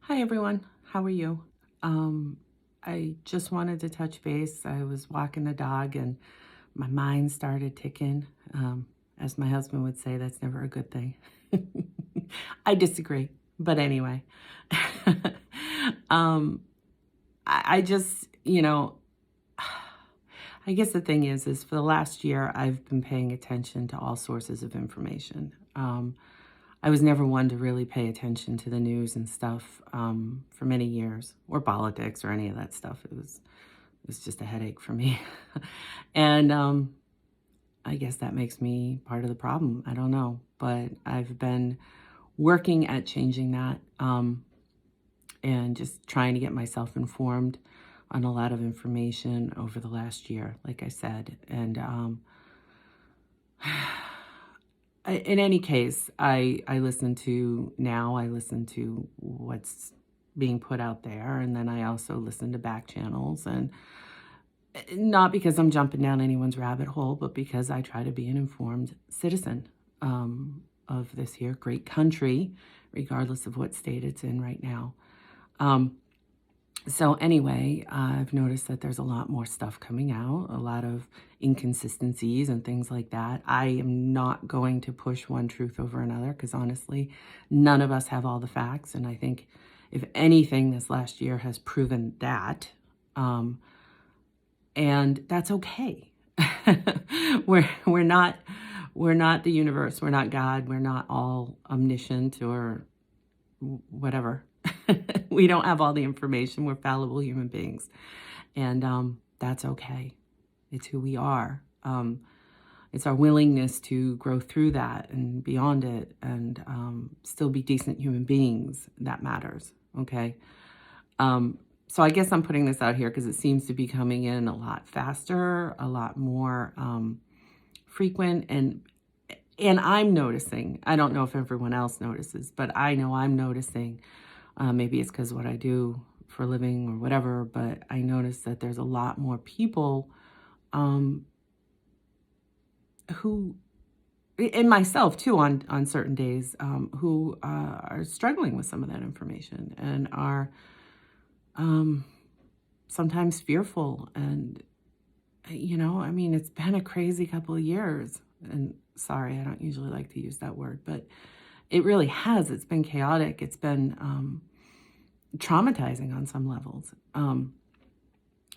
Hi everyone, how are you? Um, I just wanted to touch base. I was walking the dog and my mind started ticking. As my husband would say, that's never a good thing. I disagree, but anyway. um, I just, I guess the thing is for the last year, I've been paying attention to all sources of information. I was never one to really pay attention to the news and stuff for many years, or politics or any of that stuff. It was just a headache for me, and I guess that makes me part of the problem. I don't know, but I've been working at changing that and just trying to get myself informed on a lot of information over the last year, like I said, and in any case, I listen to what's being put out there, and then I also listen to back channels, and not because I'm jumping down anyone's rabbit hole, but because I try to be an informed citizen of this here great country, regardless of what state it's in right now. Um, so anyway, I've noticed that there's a lot more stuff coming out, a lot of inconsistencies and things like that. I am not going to push one truth over another because honestly, none of us have all the facts. And I think if anything, this last year has proven that. And that's okay. we're not the universe. We're not God. We're not all omniscient or whatever. We don't have all the information. We're fallible human beings. And that's okay. It's who we are. It's our willingness to grow through that and beyond it and still be decent human beings that matters. Okay. So I guess I'm putting this out here because it seems to be coming in a lot faster, a lot more frequent, and I'm noticing. I don't know if everyone else notices, but I know I'm noticing. Maybe it's because what I do for a living or whatever, but I notice that there's a lot more people who, and myself too, on certain days, who are struggling with some of that information and are sometimes fearful. And, I mean, it's been a crazy couple of years. And sorry, I don't usually like to use that word, but it really has. It's been chaotic. It's been traumatizing on some levels,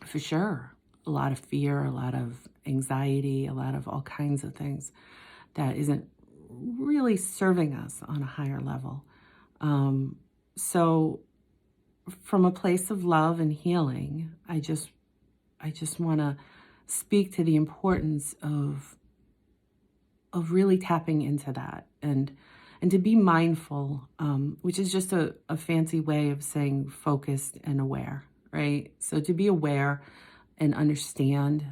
for sure. A lot of fear, a lot of anxiety, a lot of all kinds of things that isn't really serving us on a higher level. So from a place of love and healing, I just want to speak to the importance of really tapping into that and to be mindful, which is just a fancy way of saying focused and aware, right? So to be aware and understand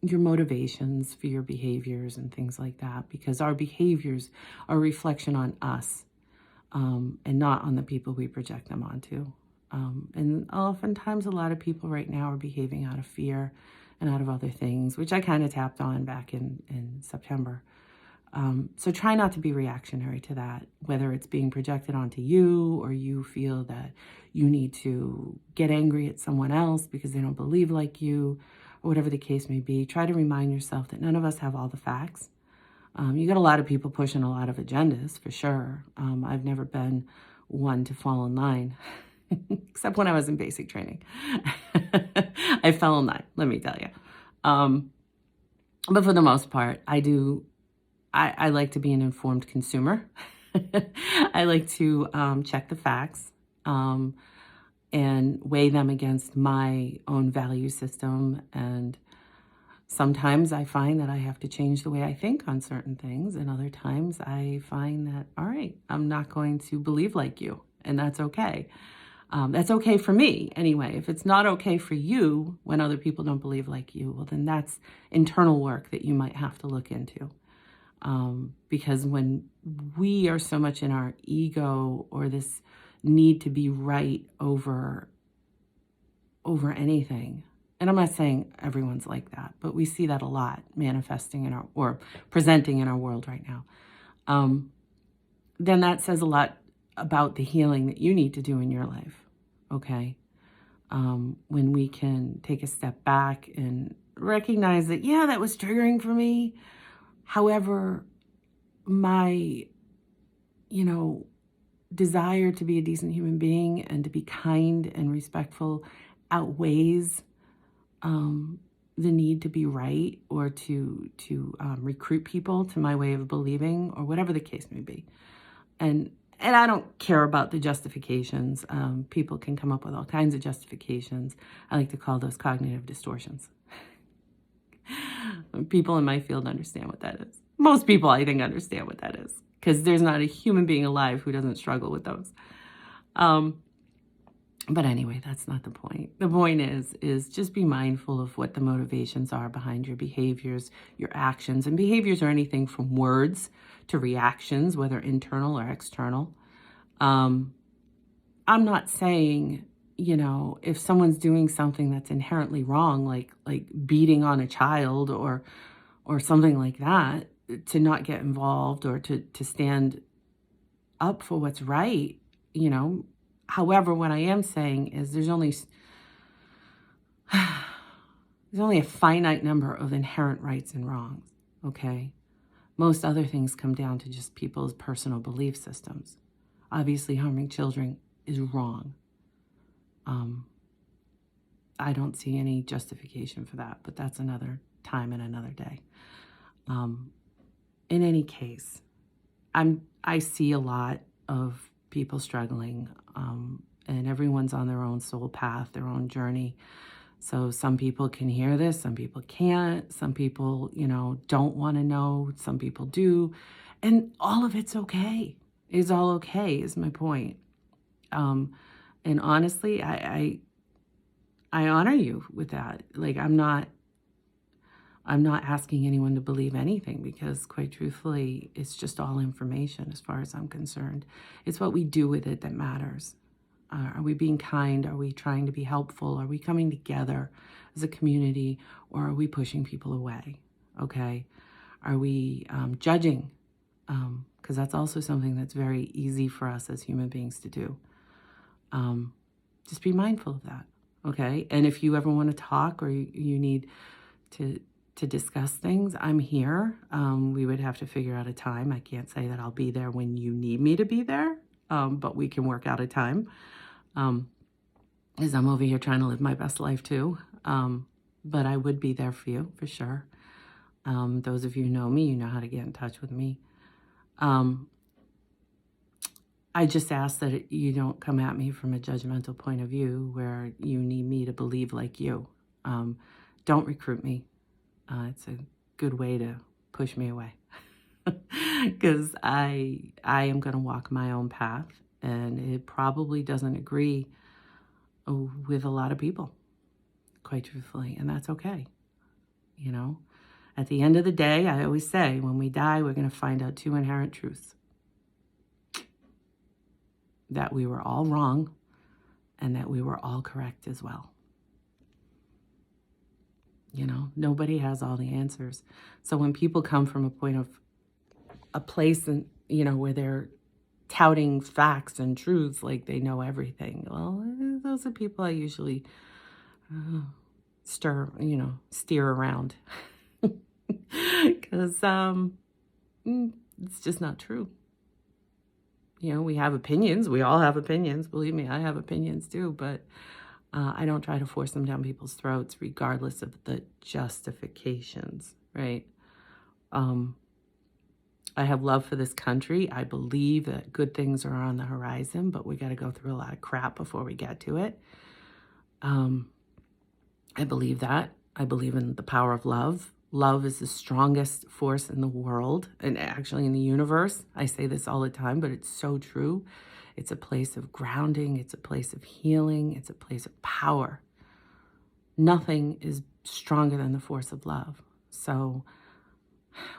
your motivations for your behaviors and things like that, because our behaviors are a reflection on us and not on the people we project them onto. And oftentimes a lot of people right now are behaving out of fear and out of other things, which I kind of tapped on back in September. So try not to be reactionary to that, whether it's being projected onto you or you feel that you need to get angry at someone else because they don't believe like you, or whatever the case may be. Try to remind yourself that none of us have all the facts. You got a lot of people pushing a lot of agendas, for sure. I've never been one to fall in line, except when I was in basic training. I fell in line, let me tell you. But for the most part, I like to be an informed consumer. I like to check the facts and weigh them against my own value system. And sometimes I find that I have to change the way I think on certain things. And other times I find that, all right, I'm not going to believe like you. And that's okay. That's okay for me anyway. If it's not okay for you when other people don't believe like you, well, then that's internal work that you might have to look into. Because when we are so much in our ego or this need to be right over anything, and I'm not saying everyone's like that, but we see that a lot manifesting or presenting in our world right now, then that says a lot about the healing that you need to do in your life, okay? When we can take a step back and recognize that, yeah, that was triggering for me. However, my, desire to be a decent human being and to be kind and respectful outweighs the need to be right or to recruit people to my way of believing or whatever the case may be. And I don't care about the justifications. People can come up with all kinds of justifications. I like to call those cognitive distortions. People in my field understand what that is. Most people, I think, understand what that is, because there's not a human being alive who doesn't struggle with those. But anyway, that's not the point. The point is just be mindful of what the motivations are behind your behaviors, your actions. And behaviors are anything from words to reactions, whether internal or external. I'm not saying, if someone's doing something that's inherently wrong, like beating on a child or something like that, to not get involved or to stand up for what's right, However, what I am saying is there's only a finite number of inherent rights and wrongs, okay? Most other things come down to just people's personal belief systems. Obviously, harming children is wrong. I don't see any justification for that, but that's another time and another day. In any case, I see a lot of people struggling, and everyone's on their own soul path, their own journey. So some people can hear this, some people can't, some people, don't want to know, some people do, and all of it's okay. It's all okay, is my point. And honestly, I honor you with that. Like, I'm not asking anyone to believe anything, because quite truthfully, it's just all information as far as I'm concerned. It's what we do with it that matters. Are we being kind? Are we trying to be helpful? Are we coming together as a community, or are we pushing people away? Okay. Are we judging? Because that's also something that's very easy for us as human beings to do. Just be mindful of that. Okay. And if you ever want to talk, or you need to discuss things, I'm here. We would have to figure out a time. I can't say that I'll be there when you need me to be there, but we can work out a time. As I'm over here trying to live my best life too. But I would be there for you, for sure. Those of you who know me, you know how to get in touch with me. I just ask that you don't come at me from a judgmental point of view where you need me to believe like you. Don't recruit me. It's a good way to push me away, because I am going to walk my own path, and it probably doesn't agree with a lot of people, quite truthfully, and that's okay. At the end of the day, I always say, when we die, we're going to find out two inherent truths: that we were all wrong, and that we were all correct as well. Nobody has all the answers. So when people come from a place and, where they're touting facts and truths like they know everything, well, those are people I usually steer around, because it's just not true. We have opinions. We all have opinions. Believe me, I have opinions too, but I don't try to force them down people's throats regardless of the justifications, right? I have love for this country. I believe that good things are on the horizon, but we got to go through a lot of crap before we get to it. I believe that. I believe in the power of love. Love is the strongest force in the world, and actually in the universe. I say this all the time, but it's so true. It's a place of grounding. It's a place of healing. It's a place of power. Nothing is stronger than the force of love. So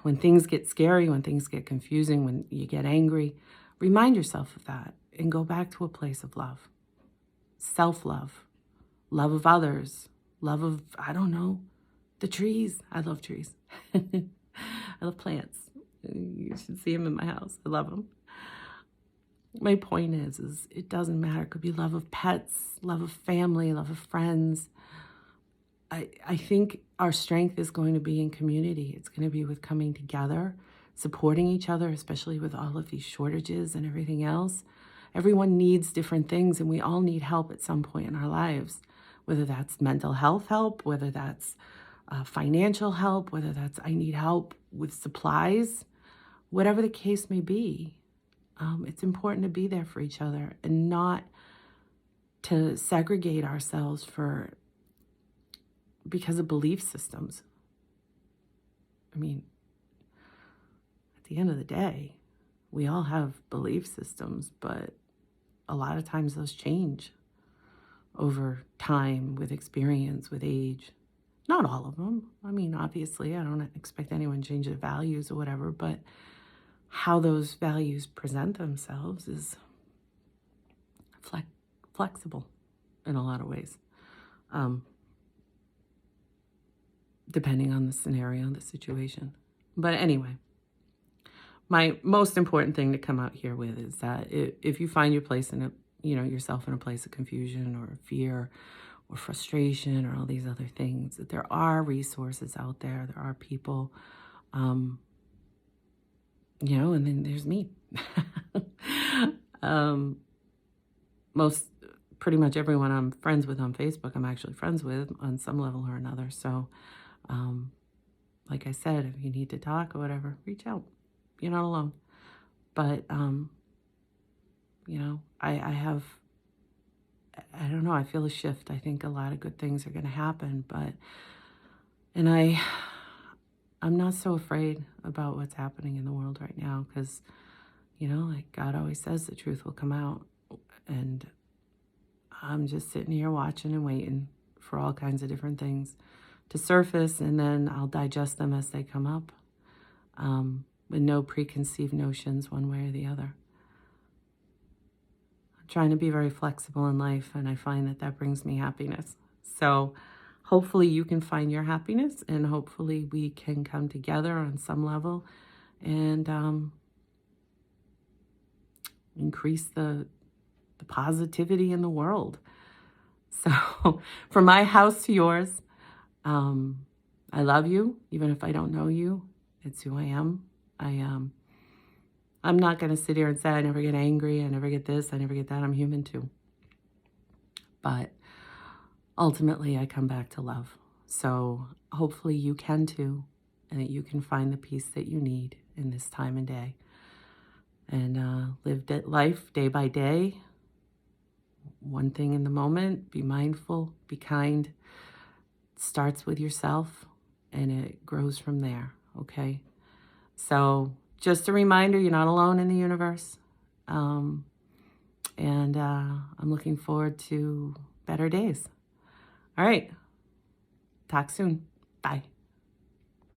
when things get scary, when things get confusing, when you get angry, remind yourself of that and go back to a place of love. Self-love, love of others, love of, the trees. I love trees. I love plants. You should see them in my house. I love them. my point is it doesn't matter. It could be love of pets, love of family, love of friends. I think our strength is going to be in community. It's going to be with coming together, supporting each other, especially with all of these shortages and everything else. Everyone needs different things, and we all need help at some point in our lives, whether that's mental health help, whether that's financial help, whether that's I need help with supplies, whatever the case may be. It's important to be there for each other and not to segregate ourselves because of belief systems. I mean, at the end of the day, we all have belief systems, but a lot of times those change over time, with experience, with age. Not all of them. I mean, obviously, I don't expect anyone to change their values or whatever, but how those values present themselves is flexible in a lot of ways, depending on the scenario, the situation. But anyway, my most important thing to come out here with is that if you find your place in yourself in a place of confusion or fear or frustration or all these other things, that there are resources out there. There are people, and then there's me. Pretty much everyone I'm friends with on Facebook, I'm actually friends with on some level or another. So, like I said, if you need to talk or whatever, reach out. You're not alone. But, I don't know, I feel a shift. I think a lot of good things are going to happen, I'm not so afraid about what's happening in the world right now, because, like God always says, the truth will come out. And I'm just sitting here watching and waiting for all kinds of different things to surface, and then I'll digest them as they come up, with no preconceived notions one way or the other. I'm trying to be very flexible in life, and I find that brings me happiness. So hopefully you can find your happiness, and hopefully we can come together on some level and increase the positivity in the world. So from my house to yours, I love you, even if I don't know you. It's who I am. I'm not going to sit here and say I never get angry, I never get this, I never get that. I'm human too. But ultimately, I come back to love. So hopefully you can too, and that you can find the peace that you need in this time and day. And live life day by day, one thing in the moment. Be mindful, be kind. It starts with yourself, and it grows from there, okay? So just a reminder, you're not alone in the universe. I'm looking forward to better days. All right. Talk soon. Bye.